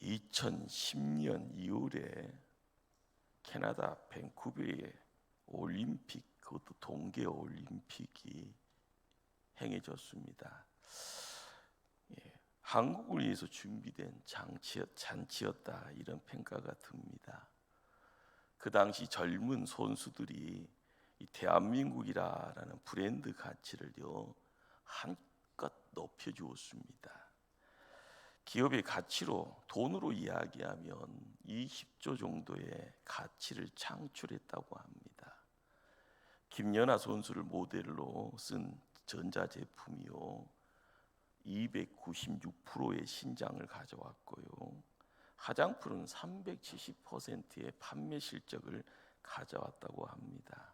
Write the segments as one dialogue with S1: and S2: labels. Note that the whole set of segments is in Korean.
S1: 2010년 2월에 캐나다 밴쿠버의 올림픽, 그것도 동계 올림픽이 행해졌습니다. 한국을 위해서 준비된 잔치였다, 이런 평가가 듭니다. 그 당시 젊은 선수들이 이 대한민국이라는 브랜드 가치를요 한껏 높여주었습니다. 기업의 가치로, 돈으로 이야기하면 20조 정도의 가치를 창출했다고 합니다. 김연아 선수를 모델로 쓴 전자제품이요 296%의 신장을 가져왔고요, 화장품은 370%의 판매 실적을 가져왔다고 합니다.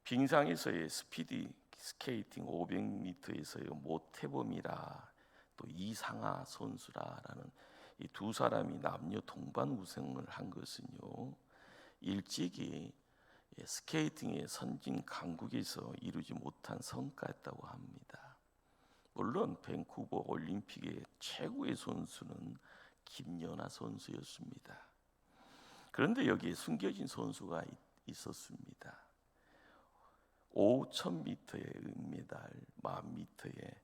S1: 빙상에서의 스피드 스케이팅 500m에서의 모태범이라 또 이상하 선수라는 이 두 사람이 남녀 동반 우승을 한 것은요 일찍이 스케이팅의 선진 강국에서 이루지 못한 성과였다고 합니다. 물론 밴쿠버 올림픽의 최고의 선수는 김연아 선수였습니다. 그런데 여기에 숨겨진 선수가 있었습니다. 5,000m의 은메달, 10,000m에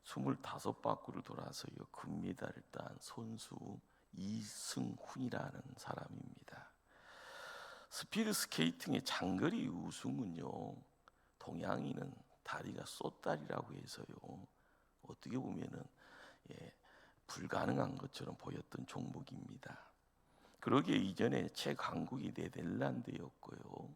S1: 25바퀴를 돌아서요 금메달을 딴 선수 이승훈이라는 사람입니다. 스피드 스케이팅의 장거리 우승은요 동양인은 다리가 쏘다리라고 해서요 어떻게 보면은 불가능한 것처럼 보였던 종목입니다. 그러기에 이전에 최강국이 네덜란드였고요,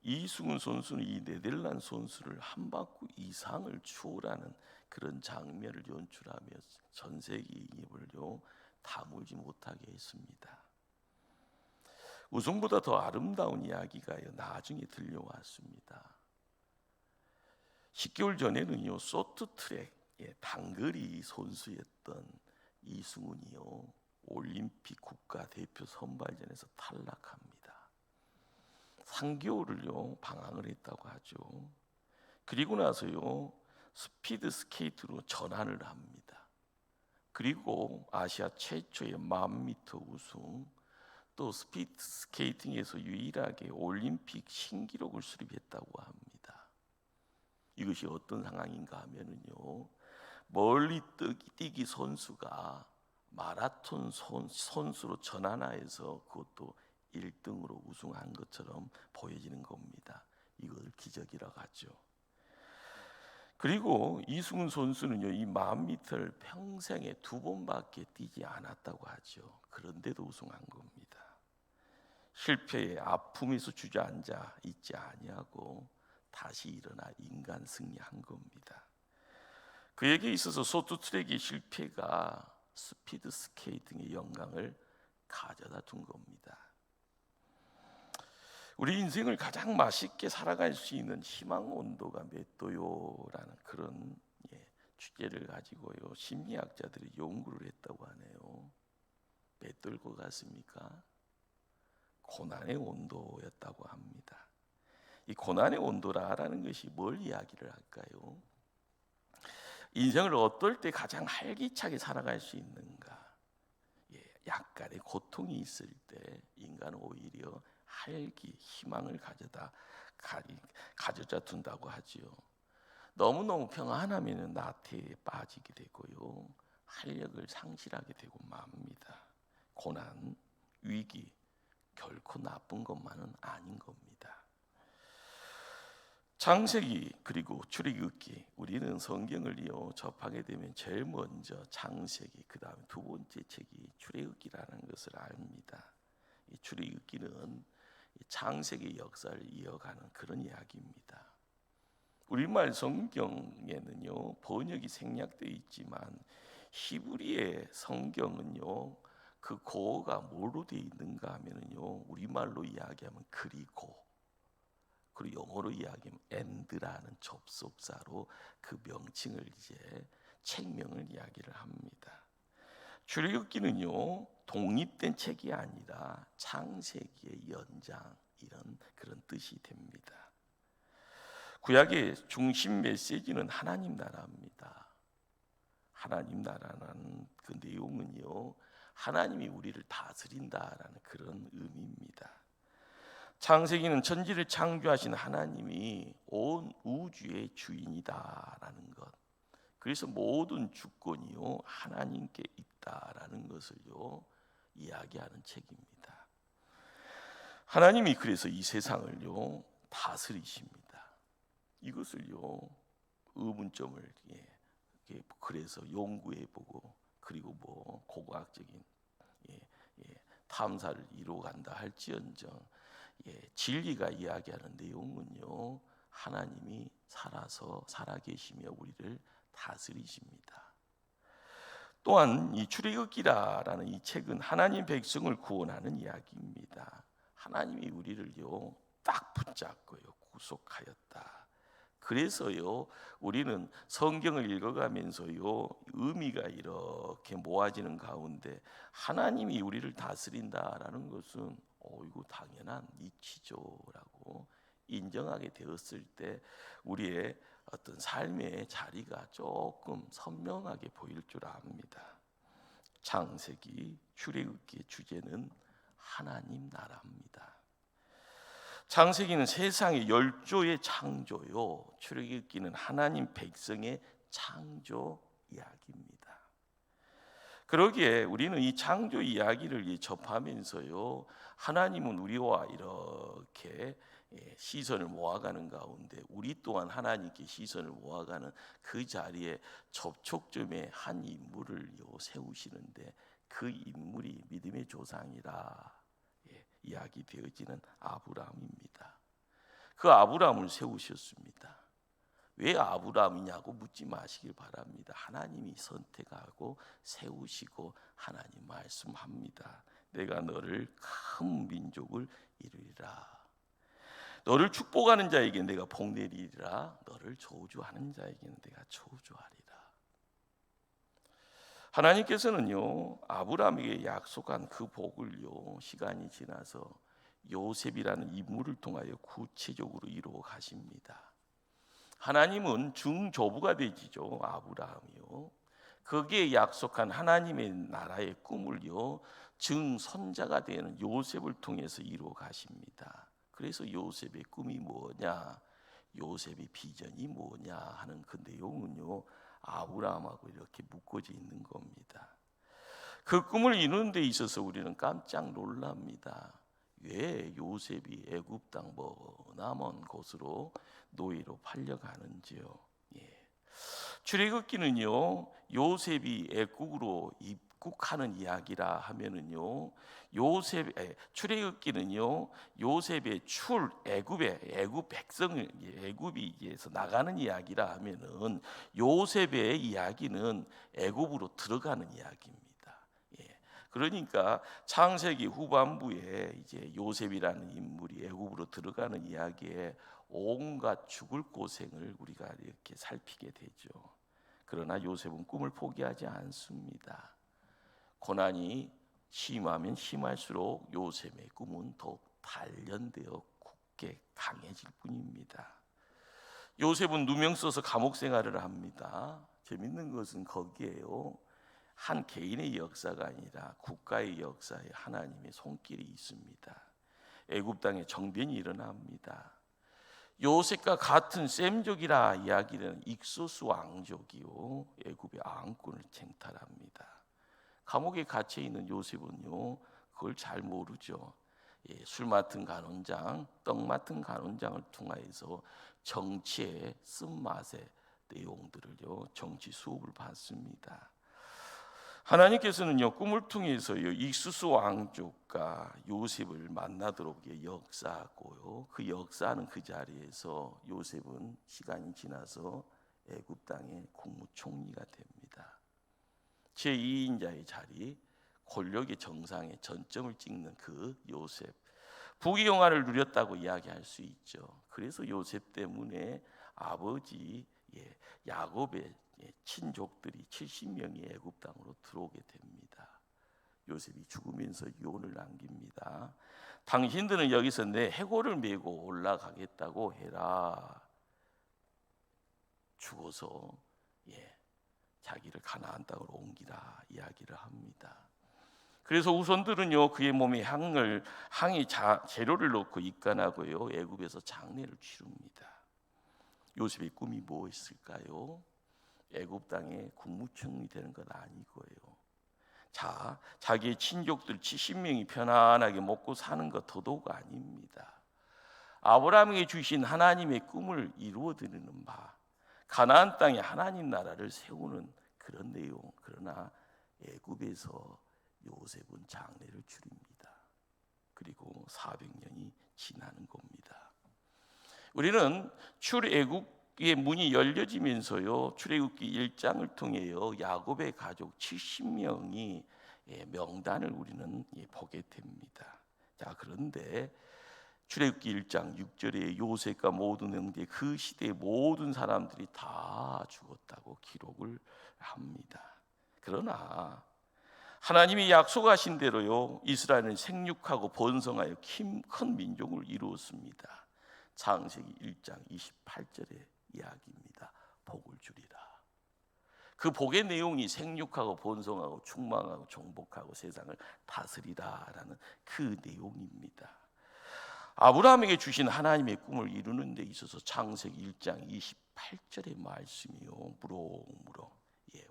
S1: 이승훈 선수는 이 네덜란드 선수를 한 바퀴 이상을 추월하는 그런 장면을 연출하며 전 세계 입을요 다물지 못하게 했습니다. 우승보다 더 아름다운 이야기가 나중에 들려왔습니다. 10개월 전에는요 쇼트트랙 단거리 선수였던 이승훈이요 올림픽 국가대표 선발전에서 탈락합니다. 3개월을요 방황을 했다고 하죠. 그리고 나서요 스피드 스케이트로 전환을 합니다. 그리고 아시아 최초의 10,000m 우승, 또 스피드 스케이팅에서 유일하게 올림픽 신기록을 수립했다고 합니다. 이것이 어떤 상황인가 하면은요 멀리 뛰기 선수가 마라톤 선수로 전환하여서 그것도 1등으로 우승한 것처럼 보여지는 겁니다. 이걸 기적이라고 하죠. 그리고 이승훈 선수는요 이 10,000m를 평생에 2번밖에 뛰지 않았다고 하죠. 그런데도 우승한 겁니다. 실패에 아픔에서 주저앉아 있지 아니하고 다시 일어나 인간 승리한 겁니다. 그에게 있어서 쇼트트랙의 실패가 스피드 스케이팅의 영광을 가져다 준 겁니다. 우리 인생을 가장 맛있게 살아갈 수 있는 희망 온도가 몇 도요라는 그런 주제를 가지고요 심리학자들이 연구를 했다고 하네요. 몇 도일 것 같습니까? 고난의 온도였다고 합니다. 이 고난의 온도라는 것이 뭘 이야기를 할까요? 인생을 어떨 때 가장 활기차게 살아갈 수 있는가? 약간의 고통이 있을 때 인간은 오히려 활기, 희망을 가져다 둔다고 하지요. 너무너무 평안하면 나태에 빠지게 되고요 활력을 상실하게 되고 맙니다. 고난, 위기 결코 나쁜 것만은 아닌 겁니다. 창세기 그리고 출애굽기, 우리는 성경을요 접하게 되면 제일 먼저 창세기, 그 다음에 두 번째 책이 출애굽기라는 것을 압니다. 이 출애굽기는 창세기 역사를 이어가는 그런 이야기입니다. 우리말 성경에는요 번역이 생략되어 있지만 히브리의 성경은요 그 고어가 뭐로 되어 있는가 하면은요 우리말로 이야기하면 그리고 영어로 이야기하면 and라는 접속사로 그 명칭을 이제 책명을 이야기를 합니다. 출애굽기는요 독립된 책이 아니라 창세기의 연장, 이런 그런 뜻이 됩니다. 구약의 중심 메시지는 하나님 나라입니다. 하나님 나라는 그 내용은요 하나님이 우리를 다스린다라는 그런 의미입니다. 창세기는 천지를 창조하신 하나님이 온 우주의 주인이다라는 것. 그래서 모든 주권이요 하나님께 있다라는 것을요 이야기하는 책입니다. 하나님이 그래서 이 세상을요 다스리십니다. 이것을요 의문점을 그래서 연구해보고 그리고 뭐 고고학적인 탐사를 이루어간다 할지언정 진리가 이야기하는 내용은요 하나님이 살아계시며 우리를 다스리십니다. 또한 이 출애굽기라는 이 책은 하나님 백성을 구원하는 이야기입니다. 하나님이 우리를요 딱 붙잡고요 구속하였다. 그래서요 우리는 성경을 읽어가면서요 의미가 이렇게 모아지는 가운데 하나님이 우리를 다스린다라는 것은 이거 당연한 이치죠라고 인정하게 되었을 때 우리의 어떤 삶의 자리가 조금 선명하게 보일 줄 압니다. 창세기 출애굽기의 주제는 하나님 나라입니다. 창세기는 세상의 열조의 창조요, 출애굽기는 하나님 백성의 창조 이야기입니다. 그러기에 우리는 이 창조 이야기를 접하면서요 하나님은 우리와 이렇게 시선을 모아가는 가운데 우리 또한 하나님께 시선을 모아가는 그 자리에 접촉점에 한 인물을 세우시는데 그 인물이 믿음의 조상이라 이야기되어지는 아브라함입니다. 그 아브라함을 세우셨습니다. 왜 아브라함이냐고 묻지 마시길 바랍니다. 하나님이 선택하고 세우시고 하나님 말씀합니다. 내가 너를 큰 민족을 이루리라. 너를 축복하는 자에게 내가 복 내리리라. 너를 저주하는 자에게는 내가 저주하리라. 하나님께서는요 아브라함에게 약속한 그 복을요 시간이 지나서 요셉이라는 인물을 통하여 구체적으로 이루어 가십니다. 하나님은 중조부가 되지죠. 아브라함이요. 거기에 약속한 하나님의 나라의 꿈을요 증손자가 되는 요셉을 통해서 이루어 가십니다. 그래서 요셉의 꿈이 뭐냐, 요셉의 비전이 뭐냐 하는 그 내용은요 아브라함하고 이렇게 묶어져 있는 겁니다. 그 꿈을 이루는 데 있어서 우리는 깜짝 놀랍니다. 왜 요셉이 애굽 땅 머나먼 곳으로 노예로 팔려가는지요. 출애굽기는요 요셉이 애굽으로 입국하는 이야기라 하면은요 출애굽기는요 요셉의 애굽 백성을 애굽에서 나가는 이야기라 하면은 요셉의 이야기는 애굽으로 들어가는 이야기입니다. 그러니까 창세기 후반부에 이제 요셉이라는 인물이 애굽으로 들어가는 이야기에 온갖 죽을 고생을 우리가 이렇게 살피게 되죠. 그러나 요셉은 꿈을 포기하지 않습니다. 고난이 심하면 심할수록 요셉의 꿈은 더욱 단련되어 굳게 강해질 뿐입니다. 요셉은 누명 써서 감옥 생활을 합니다. 재밌는 것은 거기에요 한 개인의 역사가 아니라 국가의 역사에 하나님의 손길이 있습니다. 애굽 땅에 정변이 일어납니다. 요셉과 같은 셈족이라 이야기되는 익소스 왕족이요 애굽의 왕권을 쟁탈합니다. 감옥에 갇혀 있는 요셉은요 그걸 잘 모르죠. 술 맡은 간원장, 떡 맡은 간원장을 통하여서 정치의 쓴맛의 내용들을요 정치 수업을 받습니다. 하나님께서는요 꿈을 통해서요 익수스 왕족과 요셉을 만나도록 역사하고요 그 역사하는 그 자리에서 요셉은 시간이 지나서 애굽 땅의 국무총리가 됩니다. 제2인자의 자리, 권력의 정상에 전점을 찍는 그 요셉, 부귀영화를 누렸다고 이야기할 수 있죠. 그래서 요셉 때문에 아버지 야곱의 친족들이 70명이 애굽 땅으로 들어오게 됩니다. 요셉이 죽으면서 유언을 남깁니다. 당신들은 여기서 내 해골을 메고 올라가겠다고 해라. 죽어서 자기를 가나안 땅으로 옮기라 이야기를 합니다. 그래서 후손들은요 그의 몸에 향이 재료를 넣고 입간하고요 애굽에서 장례를 치릅니다. 요셉의 꿈이 무엇일까요? 애굽 땅에 국무총리 되는 건 아니고요. 자기의 친족들 70명이 편안하게 먹고 사는 것 더더욱 아닙니다. 아브라함에게 주신 하나님의 꿈을 이루어드리는 바, 가나안 땅에 하나님 나라를 세우는 그런 내용. 그러나 애굽에서 요셉은 장례를 치릅니다. 그리고 400년이 지나는 겁니다. 우리는 출애굽의 문이 열려지면서요 출애굽기 1장을 통해요 야곱의 가족 70명이 명단을 우리는 보게 됩니다. 자, 그런데 출애굽기 1장 6절에 요셉과 모든 형제 그 시대의 모든 사람들이 다 죽었다고 기록을 합니다. 그러나 하나님이 약속하신 대로요 이스라엘은 생육하고 번성하여 큰 민족을 이루었습니다. 창세기 1장 28절의 이야기입니다. 복을 주리라. 그 복의 내용이 생육하고 번성하고 충만하고 정복하고 세상을 다스리라라는 그 내용입니다. 아브라함에게 주신 하나님의 꿈을 이루는 데 있어서 창세기 1장 28절의 말씀이요 무럭무럭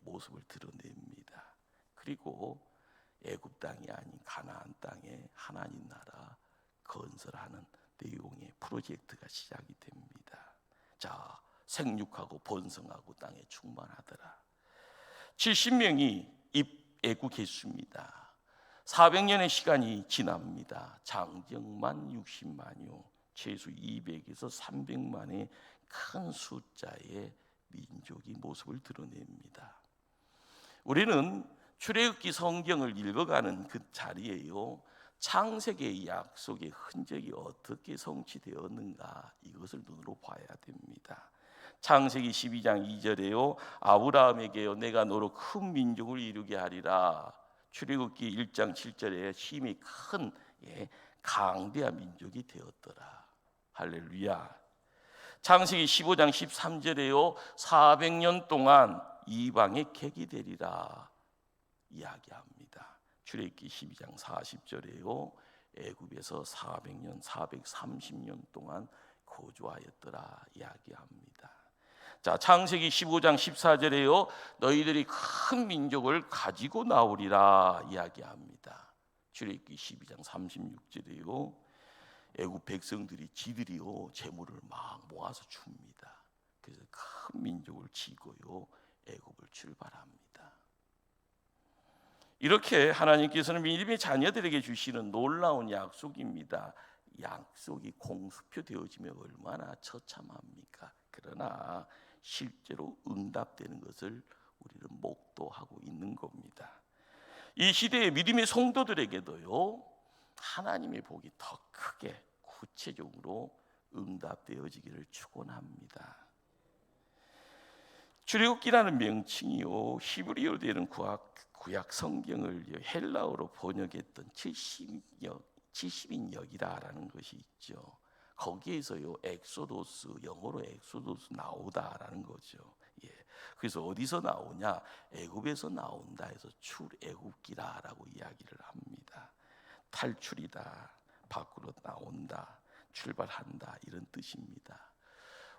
S1: 모습을 드러냅니다. 그리고 애굽 땅이 아닌 가나안 땅에 하나님 나라 건설하는 내용의 프로젝트가 시작이 됩니다. 자, 생육하고 번성하고 땅에 충만하더라. 70명이 입애국했습니다. 400년의 시간이 지납니다. 장정만 60만요, 최소 200에서 300만의 큰 숫자의 민족이 모습을 드러냅니다. 우리는 출애굽기 성경을 읽어가는 그 자리에요 창세기의 약속의 흔적이 어떻게 성취되었는가 이것을 눈으로 봐야 됩니다. 창세기 12장 2절에요 아브라함에게요 내가 너로 큰 민족을 이루게 하리라. 출애굽기 1장 7절에 힘이 큰 강대한 민족이 되었더라. 할렐루야. 창세기 15장 13절에요 400년 동안 이방의 객이 되리라 이야기합니다. 출애굽기 12장 40절에요 애굽에서 400년 430년 동안 거주하였더라 이야기합니다. 자, 창세기 15장 14절에요 너희들이 큰 민족을 가지고 나오리라 이야기합니다. 출애굽기 12장 36절에요 애굽 백성들이 지들이요 재물을 막 모아서 줍니다. 그래서 큰 민족을 지고요 애굽을 출발합니다. 이렇게 하나님께서는 믿음의 자녀들에게 주시는 놀라운 약속입니다. 약속이 공수표되어지면 얼마나 처참합니까? 그러나 실제로 응답되는 것을 우리는 목도하고 있는 겁니다. 이 시대의 믿음의 성도들에게도요 하나님의 복이 더 크게 구체적으로 응답되어지기를 축원합니다. 출애굽기라는 명칭이요 히브리어로 되는 구약 성경을 헬라어로 번역했던 70인역이라는 것이 있죠. 거기에서요 엑소도스, 영어로 엑소도스 나오다라는 거죠. 그래서 어디서 나오냐? 애굽에서 나온다 해서 출애굽기라라고 이야기를 합니다. 탈출이다, 밖으로 나온다, 출발한다 이런 뜻입니다.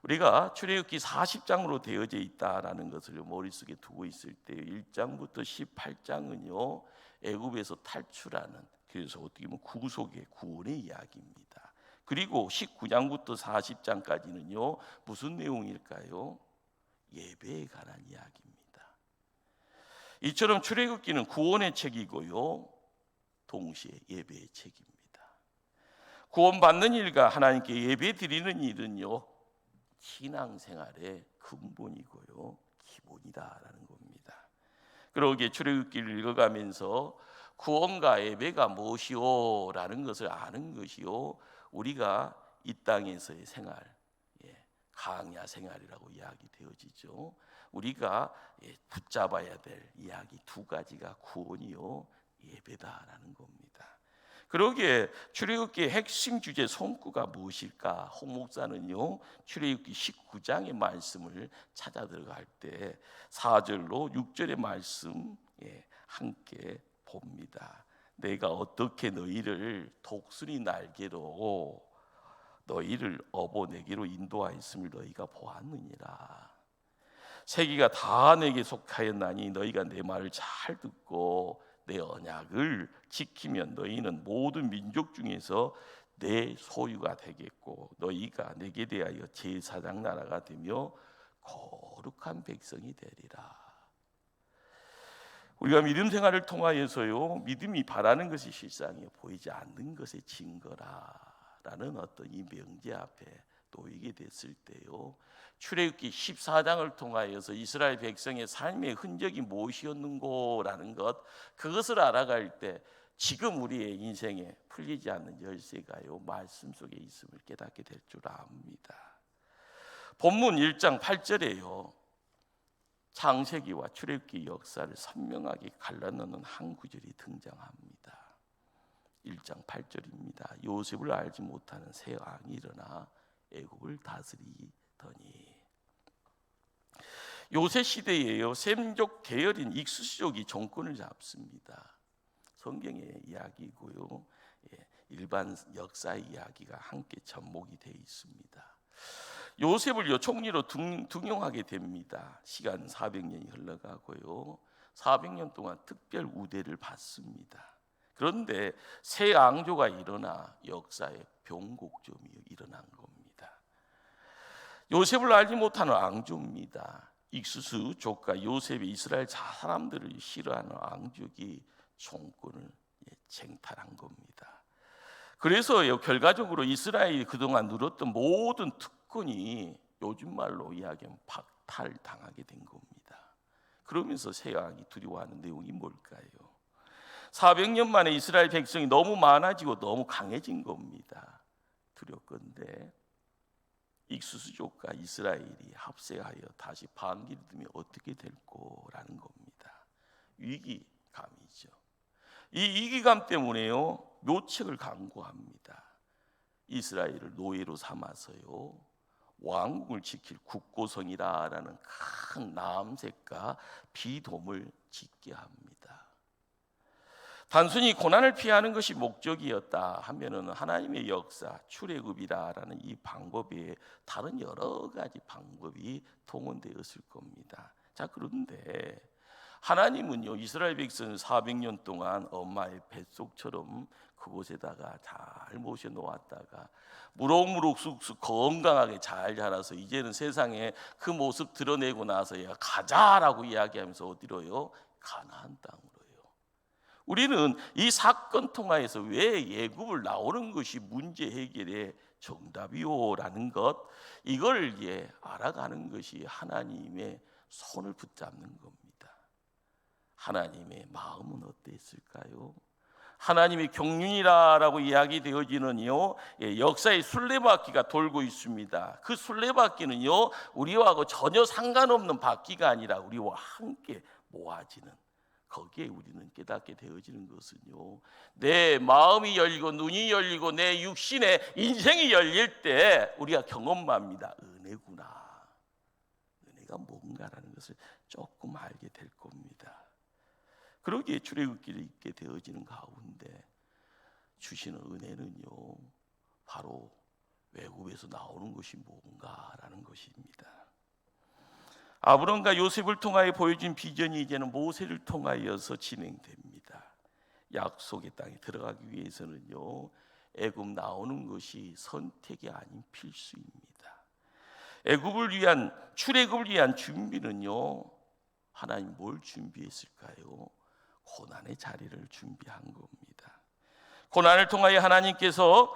S1: 우리가 출애굽기 40장으로 되어져 있다라는 것을 머릿속에 두고 있을 때 1장부터 18장은요 애굽에서 탈출하는, 그래서 어떻게 보면 구속의 구원의 이야기입니다. 그리고 19장부터 40장까지는요 무슨 내용일까요? 예배에 관한 이야기입니다. 이처럼 출애굽기는 구원의 책이고요 동시에 예배의 책입니다. 구원받는 일과 하나님께 예배 드리는 일은요 신앙생활의 근본이고요 기본이다라는 겁니다. 그러기에 출애굽기를 읽어가면서 구원과 예배가 무엇이오 라는 것을 아는 것이요 우리가 이 땅에서의 생활, 강야 생활이라고 이야기되어지죠. 우리가 붙잡아야 될 이야기 두 가지가 구원이요 예배다라는 겁니다. 그러기에 출애굽기의 핵심 주제 손구가 무엇일까? 홍 목사는요 출애굽기 19장의 말씀을 찾아 들어갈 때 4절로 6절의 말씀 함께 봅니다. 내가 어떻게 너희를 독수리 날개로 너희를 업어내기로 인도하였음을 너희가 보았느니라. 세계가 다 내게 속하였나니 너희가 내 말을 잘 듣고 내 언약을 지키면 너희는 모든 민족 중에서 내 소유가 되겠고 너희가 내게 대하여 제사장 나라가 되며 거룩한 백성이 되리라. 우리가 믿음 생활을 통하여서요, 믿음이 바라는 것이 실상에 보이지 않는 것의 증거라라는 어떤 이 명제 앞에 놓이게 됐을 때요, 출애굽기 14장을 통하여서 이스라엘 백성의 삶의 흔적이 무엇이었는고라는 것, 그것을 알아갈 때 지금 우리의 인생에 풀리지 않는 열쇠가요, 말씀 속에 있음을 깨닫게 될 줄 압니다. 본문 1장 8절에요, 창세기와 출애굽기 역사를 선명하게 갈라놓는 한 구절이 등장합니다. 1장 8절입니다. 요셉을 알지 못하는 새 왕이 일어나 애국을 다스리더니. 요셉 시대에요, 셈족 계열인 익수수족이 정권을 잡습니다. 성경의 이야기고요, 일반 역사의 이야기가 함께 접목이 되어 있습니다. 요셉을 총리로 등용하게 됩니다. 시간 400년이 흘러가고요, 400년 동안 특별 우대를 받습니다. 그런데 새 앙조가 일어나 역사의 변곡점이 일어난 겁니다. 요셉을 알지 못하는 앙조입니다. 익수수 조카 요셉이 이스라엘 사람들을 싫어하는 앙족이 정권을 쟁탈한 겁니다. 그래서 결과적으로 이스라엘이 그동안 누렸던 모든 특권이 요즘 말로 이야기하면 박탈당하게 된 겁니다. 그러면서 새 왕이 두려워하는 내용이 뭘까요? 400년 만에 이스라엘 백성이 너무 많아지고 너무 강해진 겁니다. 두렵건대 익수수족과 이스라엘이 합세하여 다시 반기를 들면 어떻게 될 거라는 겁니다. 위기감이죠. 이 위기감 때문에요, 묘책을 강구합니다. 이스라엘을 노예로 삼아서요, 왕국을 지킬 국고성이라는 큰 남색과 비돔을 짓게 합니다. 단순히 고난을 피하는 것이 목적이었다 하면은 하나님의 역사, 출애굽이라는 이 방법에 다른 여러 가지 방법이 동원되었을 겁니다. 자, 그런데 하나님은요, 이스라엘 백성을 400년 동안 엄마의 뱃속처럼 그곳에다가 잘 모셔 놓았다가 무럭무럭 쑥쑥 건강하게 잘 자라서 이제는 세상에 그 모습 드러내고 나서야 가자라고 이야기하면서 어디로요? 가나안 땅으로요. 우리는 이 사건 통하여서 왜 애굽을 나오는 것이 문제 해결의 정답이요라는 것, 이걸 알아가는 것이 하나님의 손을 붙잡는 겁니다. 하나님의 마음은 어땠을까요? 하나님의 경륜이라고 이야기되어지는요, 역사의 순례바퀴가 돌고 있습니다. 그 순례바퀴는요, 우리와 전혀 상관없는 바퀴가 아니라 우리와 함께 모아지는, 거기에 우리는 깨닫게 되어지는 것은요, 내 마음이 열리고 눈이 열리고 내 육신의 인생이 열릴 때 우리가 경험합니다. 은혜구나, 은혜가 뭔가라는 것을 조금 알게 될 겁니다. 그러기에 출애굽기를 읽게 되어지는 가운데 주시는 은혜는요, 바로 애굽에서 나오는 것이 뭔가라는 것입니다. 아브람과 요셉을 통하여 보여진 비전이 이제는 모세를 통하여서 진행됩니다. 약속의 땅에 들어가기 위해서는요, 애굽 나오는 것이 선택이 아닌 필수입니다. 출애굽을 위한 준비는요, 하나님 뭘 준비했을까요? 고난의 자리를 준비한 겁니다. 고난을 통하여 하나님께서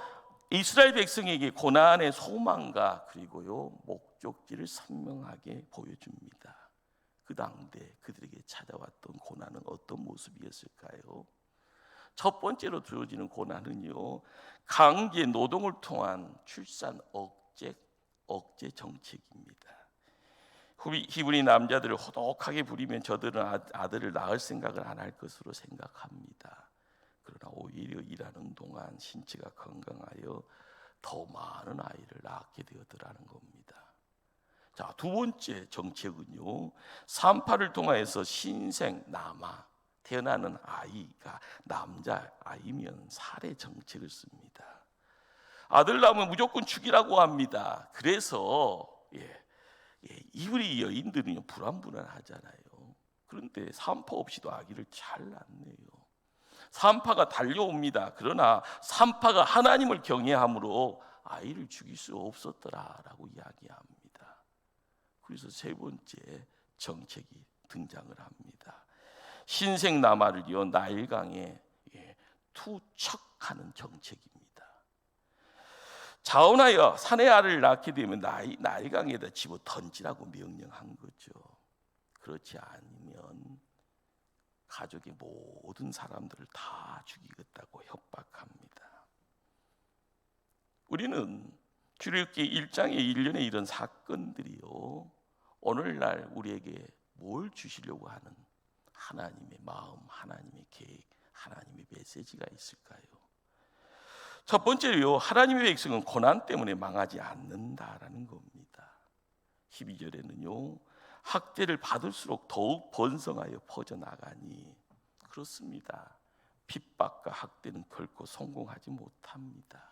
S1: 이스라엘 백성에게 고난의 소망과 그리고요, 목적지를 선명하게 보여줍니다. 그 당대 그들에게 찾아왔던 고난은 어떤 모습이었을까요? 첫 번째로 주어지는 고난은요, 강제 노동을 통한 출산 억제 정책입니다. 히브리 남자들을 호독하게 부리면 저들은 아들을 낳을 생각을 안 할 것으로 생각합니다. 그러나 오히려 일하는 동안 신체가 건강하여 더 많은 아이를 낳게 되었더라는 겁니다. 자, 두 번째 정책은요, 산파를 통하여서 신생 남아 태어나는 아이가 남자 아이면 살해 정책을 씁니다. 아들 낳으면 무조건 죽이라고 합니다. 그래서 이우리 여인들은 불안불안하잖아요. 그런데 산파 없이도 아기를 잘 낳네요. 산파가 달려옵니다. 그러나 산파가 하나님을 경외함으로 아이를 죽일 수 없었더라라고 이야기합니다. 그래서 세 번째 정책이 등장을 합니다. 신생나마를요 나일강에 투척하는 정책입니다. 자원하여 사내 알을 낳게 되면 나일강에다 집어 던지라고 명령한 거죠. 그렇지 않으면 가족의 모든 사람들을 다 죽이겠다고 협박합니다. 우리는 출애굽기 1장의 일련의 이런 사건들이요 오늘날 우리에게 뭘 주시려고 하는 하나님의 마음, 하나님의 계획, 하나님의 메시지가 있을까요? 첫 번째로요 하나님의 백성은 고난 때문에 망하지 않는다라는 겁니다. 12절에는요 학대를 받을수록 더욱 번성하여 퍼져나가니 그렇습니다. 핍박과 학대는 결코 성공하지 못합니다.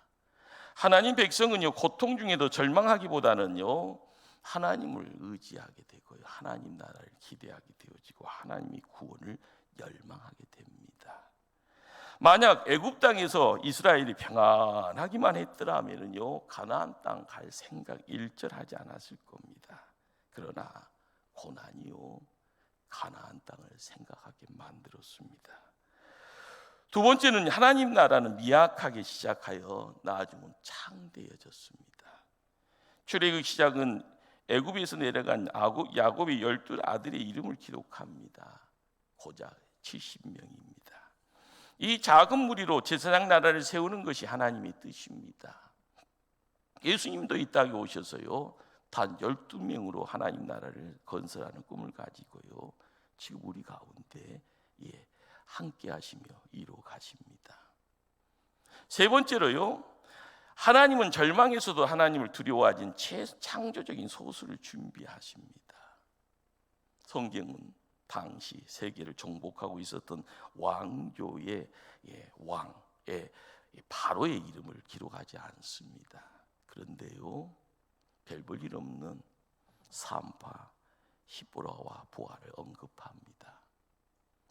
S1: 하나님 백성은요 고통 중에도 절망하기보다는요 하나님을 의지하게 되고요 하나님 나라를 기대하게 되어지고 하나님의 구원을 열망하게 됩니다. 만약 애굽 땅에서 이스라엘이 평안하기만 했더라면요 가나안 땅 갈 생각 일절하지 않았을 겁니다. 그러나 고난이요 가나안 땅을 생각하게 만들었습니다. 두 번째는 하나님 나라는 미약하게 시작하여 나중은 창대해졌습니다. 출애굽 시작은 애굽에서 내려간 야곱의 12 아들의 이름을 기록합니다. 고작 70명입니다. 이 작은 무리로 제사장 나라를 세우는 것이 하나님의 뜻입니다. 예수님도 이 땅에 오셔서요 단 12명으로 하나님 나라를 건설하는 꿈을 가지고요 지금 우리 가운데 함께 하시며 이루어 가십니다. 세 번째로요 하나님은 절망에서도 하나님을 두려워하진 창조적인 소수를 준비하십니다. 성경은 당시 세계를 정복하고 있었던 왕조의 왕의 바로의 이름을 기록하지 않습니다. 그런데요 별 볼 일 없는 산파 히브라와 부하를 언급합니다.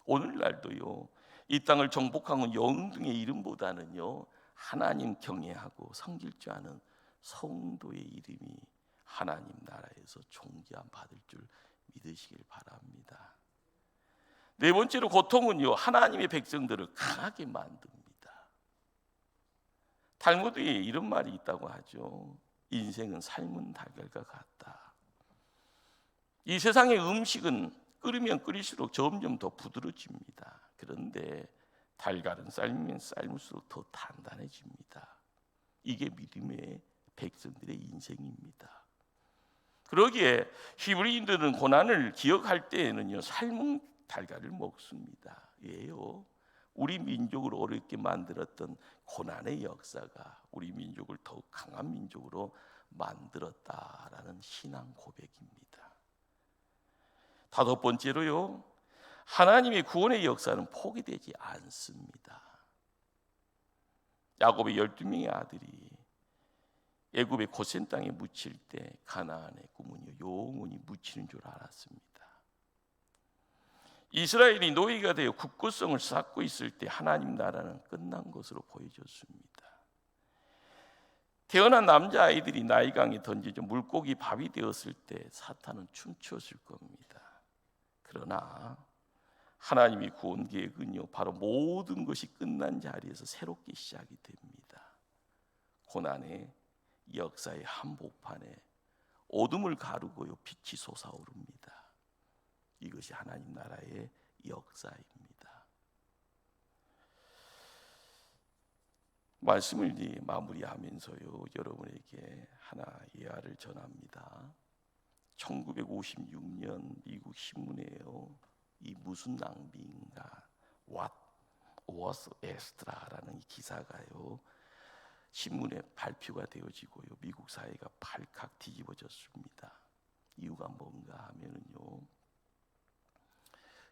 S1: 오늘날도요 이 땅을 정복한 영등의 이름보다는요 하나님 경외하고 섬길 줄 아는 성도의 이름이 하나님 나라에서 존귀함 받을 줄 믿으시길 바랍니다. 네 번째로 고통은요 하나님의 백성들을 강하게 만듭니다. 탈무드에 이런 말이 있다고 하죠. 인생은 삶은 달걀과 같다. 이 세상의 음식은 끓이면 끓일수록 점점 더 부드러집니다. 그런데 달걀은 삶으면 삶을수록 더 단단해집니다. 이게 믿음의 백성들의 인생입니다. 그러기에 히브리인들은 고난을 기억할 때에는요 삶은 달걀을 먹습니다. 왜요? 우리 민족을 어렵게 만들었던 고난의 역사가 우리 민족을 더욱 강한 민족으로 만들었다라는 신앙 고백입니다. 다섯 번째로요 하나님의 구원의 역사는 포기되지 않습니다. 야곱의 12명의 아들이 애굽의 고센 땅에 묻힐 때 가나안의 꿈은요 영원히 묻히는 줄 알았습니다. 이스라엘이 노예가 되어 국고성을 쌓고 있을 때 하나님 나라는 끝난 것으로 보여졌습니다. 태어난 남자아이들이 나일강에 던져져 물고기 밥이 되었을 때 사탄은 춤추었을 겁니다. 그러나 하나님의 구원 계획은요 바로 모든 것이 끝난 자리에서 새롭게 시작이 됩니다. 고난의 역사의 한복판에 어둠을 가르고요 빛이 솟아오릅니다. 이것이 하나님 나라의 역사입니다. 말씀을 마무리하면서요 여러분에게 하나 예화를 전합니다. 1956년 미국 신문에요 이 무슨 낭비인가 What was extra라는 이 기사가요 신문에 발표가 되어지고요 미국 사회가 발칵 뒤집어졌습니다. 이유가 뭔가 하면은요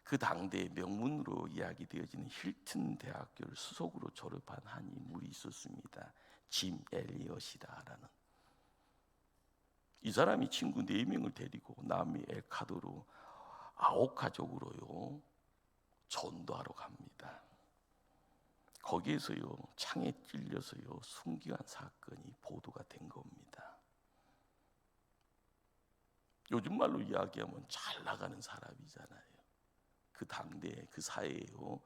S1: 그 당대의 명문으로 이야기되어지는 힐튼 대학교를 수석으로 졸업한 한 인물이 있었습니다. 짐 엘리엇이다라는. 이 사람이 친구 4명을 데리고 남미 엘카도로 아오카족으로요 전도하러 갑니다. 거기에서요 창에 찔려서요 순교한 사건이 보도가 된 겁니다. 요즘 말로 이야기하면 잘 나가는 사람이잖아요. 그 당대 그 사회에요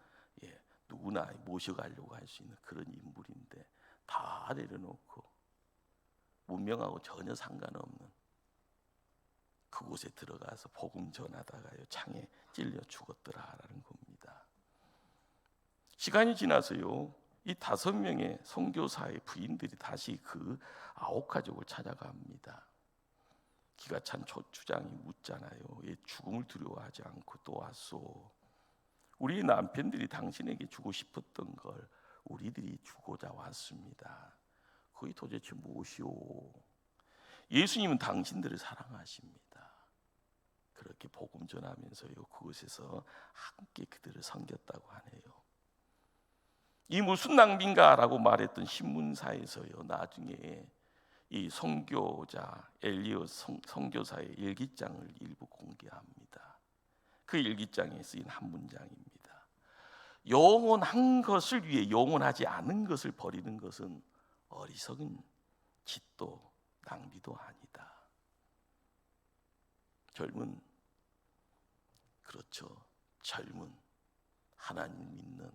S1: 누구나 모셔가려고 할 수 있는 그런 인물인데 다 내려놓고 문명하고 전혀 상관없는 그곳에 들어가서 복음 전하다가요 창에 찔려 죽었더라라는 겁니다. 시간이 지나서요 이 5명의 선교사의 부인들이 다시 그 아오카족을 찾아갑니다. 기가 찬 초추장이 묻잖아요. 얘 죽음을 두려워하지 않고 또 왔소. 우리 남편들이 당신에게 주고 싶었던 걸 우리들이 주고자 왔습니다. 그게 도대체 무엇이오? 예수님은 당신들을 사랑하십니다. 그렇게 복음 전하면서요 그곳에서 함께 그들을 섬겼다고 하네요. 이 무슨 낭비인가라고 말했던 신문사에서요 나중에 이 선교자 엘리엇 선교사의 일기장을 일부 공개합니다. 그 일기장에 쓰인 한 문장입니다. 영원한 것을 위해 영원하지 않은 것을 버리는 것은 어리석은 짓도 낭비도 아니다. 젊은 하나님 믿는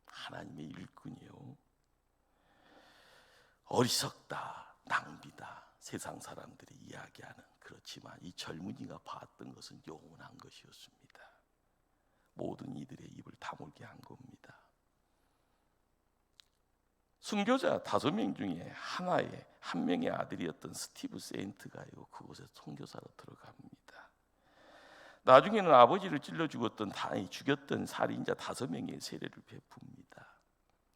S1: 하나님의 일꾼이요 어리석다, 낭비다 세상 사람들이 이야기하는. 그렇지만 이 젊은이가 봤던 것은 영원한 것이었습니다. 모든 이들의 입을 다물게 한 겁니다. 순교자 5명 중에 한 명의 아들이었던 스티브 세인트가요 그곳에 선교사로 들어갑니다. 나중에는 아버지를 찔러 죽였던 살인자 5명의 세례를 베풉니다.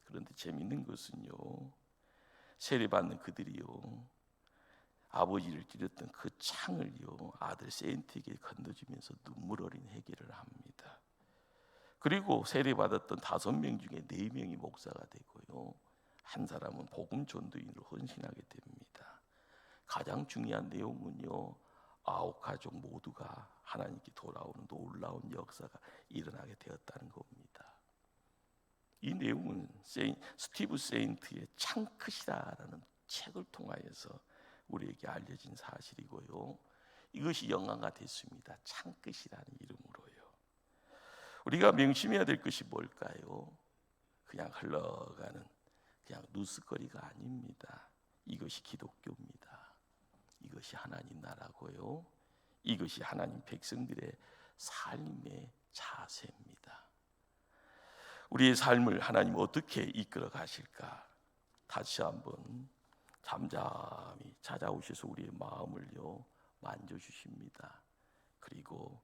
S1: 그런데 재밌는 것은요 세례받는 그들이요 아버지를 찔렀던 그 창을요 아들 세인트에게 건너주면서 눈물 어린 회개를 합니다. 그리고 세례받았던 5명 중에 4명이 목사가 되고요 한 사람은 복음 전도인으로 헌신하게 됩니다. 가장 중요한 내용은요 아오카족 모두가 하나님께 돌아오는 놀라운 역사가 일어나게 되었다는 겁니다. 이 내용은 스티브 세인트의 창끝이라는 책을 통하여서 우리에게 알려진 사실이고요 이것이 영화가 됐습니다. 창끝이라는 이름으로요. 우리가 명심해야 될 것이 뭘까요? 그냥 흘러가는 그냥 뉴스거리가 아닙니다. 이것이 기독교입니다. 이것이 하나님 나라고요 이것이 하나님 백성들의 삶의 자세입니다. 우리의 삶을 하나님 어떻게 이끌어 가실까? 다시 한번 잠잠히 찾아오셔서 우리의 마음을요 만져주십니다. 그리고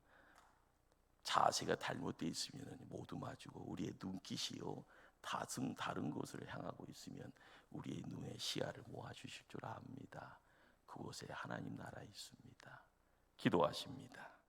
S1: 자세가 잘못되어 있으면 모두 마주고 우리의 눈빛이요 다른 곳을 향하고 있으면 우리의 눈의 시야를 모아주실 줄 압니다. 그곳에 하나님 나라 있습니다. 기도하십니다.